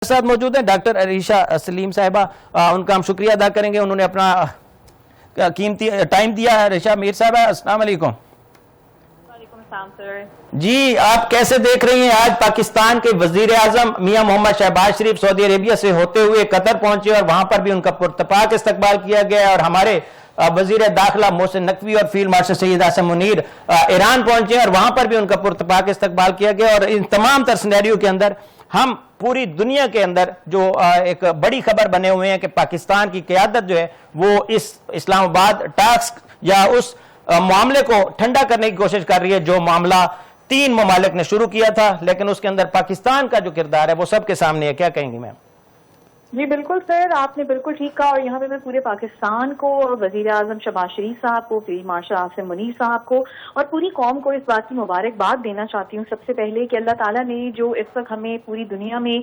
ساتھ موجود ہیں ڈاکٹر عریشہ سلیم صاحبہ، ان کا ہم شکریہ ادا کریں گے، انہوں نے اپنا قیمتی ٹائم دیا ہے۔ عریشہ میر صاحبہ السلام علیکم۔ وعلیکم السلام سر۔ جی آپ کیسے دیکھ رہی ہیں آج پاکستان کے وزیر اعظم میاں محمد شہباز شریف سعودی عربیہ سے ہوتے ہوئے قطر پہنچے اور وہاں پر بھی ان کا پرتپاک استقبال کیا گیا، اور ہمارے وزیر داخلہ محسن نقوی اور فیلڈ مارشل سید عاصم منیر ایران پہنچے اور وہاں پر بھی ان کا پرتپاک استقبال کیا گیا، اور ان تمام تر سینیریو کے اندر ہم پوری دنیا کے اندر جو ایک بڑی خبر بنے ہوئے ہیں کہ پاکستان کی قیادت جو ہے وہ اس اسلام آباد ٹاسک یا اس معاملے کو ٹھنڈا کرنے کی کوشش کر رہی ہے جو معاملہ 3 ممالک نے شروع کیا تھا، لیکن اس کے اندر پاکستان کا جو کردار ہے وہ سب کے سامنے ہے۔ کیا کہیں گی میم؟ جی بالکل سر، آپ نے بالکل ٹھیک کہا، اور یہاں پہ میں پورے پاکستان کو، وزیر اعظم شہباز شریف صاحب کو، فیلڈ مارشل عاصم منیر صاحب کو اور پوری قوم کو اس بات کی مبارکباد دینا چاہتی ہوں سب سے پہلے کہ اللہ تعالیٰ نے جو اس وقت ہمیں پوری دنیا میں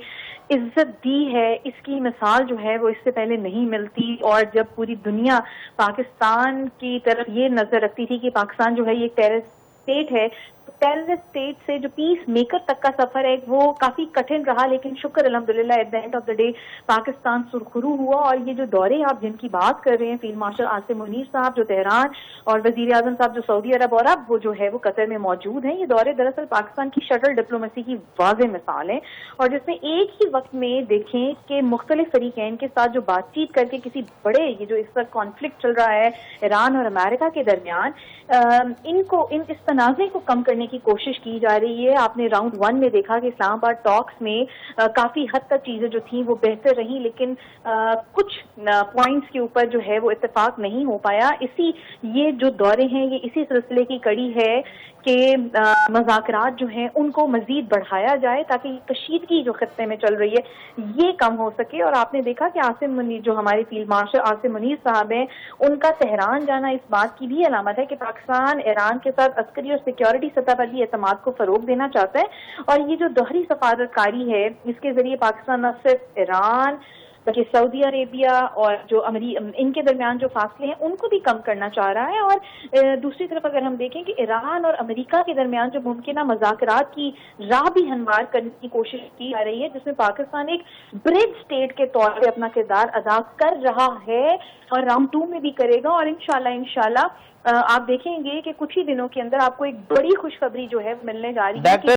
عزت دی ہے، اس کی مثال جو ہے وہ اس سے پہلے نہیں ملتی، اور جب پوری دنیا پاکستان کی طرف یہ نظر رکھتی تھی کہ پاکستان جو ہے یہ ٹیررسٹ اسٹیٹ ہے، ٹیررسٹ اسٹیٹ سے جو پیس میکر تک کا سفر ہے وہ کافی کٹھن رہا، لیکن شکر الحمدللہ at the end of the day Pakistan سرخرو ہوا۔ اور یہ جو دورے آپ جن کی بات کر رہے ہیں، فیلڈ مارشل عاصم منیر صاحب جو تہران اور وزیر اعظم صاحب جو سعودی عرب اور اب وہ جو ہے وہ قطر میں موجود ہیں، یہ دورے دراصل پاکستان کی شٹل ڈپلومیسی کی واضح مثال ہے، اور جس میں ایک ہی وقت میں دیکھیں کہ مختلف فریقین کے ساتھ جو بات چیت کر کے کسی بڑے یہ جو اس وقت کانفلکٹ چل رہا ہے ایران اور امریکہ کے درمیان، اس تنازع کو کم کرنے کی کوشش کی جا رہی ہے۔ آپ نے راؤنڈ 1 میں دیکھا کہ اسلام آباد ٹاکس میں کافی حد تک چیزیں جو تھیں وہ بہتر رہیں، لیکن کچھ پوائنٹس کے اوپر جو ہے وہ اتفاق نہیں ہو پایا۔ یہ جو دورے ہیں یہ اسی سلسلے کی کڑی ہے کہ مذاکرات جو ہیں ان کو مزید بڑھایا جائے تاکہ یہ کشیدگی جو خطے میں چل رہی ہے یہ کم ہو سکے۔ اور آپ نے دیکھا کہ عاصم منیر جو ہمارے فیلڈ مارشل عاصم منیر صاحب ہیں، ان کا تہران جانا اس بات کی بھی علامت ہے کہ پاکستان ایران کے ساتھ عسکری اور سیکیورٹی سطح پر بھی اعتماد کو فروغ دینا چاہتا ہے، اور یہ جو دوہری سفارت کاری ہے اس کے ذریعے پاکستان نہ صرف ایران بلکہ سعودی عربیہ اور جو ان کے درمیان جو فاصلے ہیں ان کو بھی کم کرنا چاہ رہا ہے، اور دوسری طرف اگر ہم دیکھیں کہ ایران اور امریکہ کے درمیان جو ممکنہ مذاکرات کی راہ بھی ہموار کرنے کی کوشش کی جا رہی ہے، جس میں پاکستان ایک برج اسٹیٹ کے طور پہ اپنا کردار ادا کر رہا ہے اور راؤنڈ 2 میں بھی کرے گا، اور انشاءاللہ آپ دیکھیں گے کہ کچھ ہی دنوں کے اندر آپ کو ایک بڑی خوشخبری جو ہے ملنے جا رہی ہے۔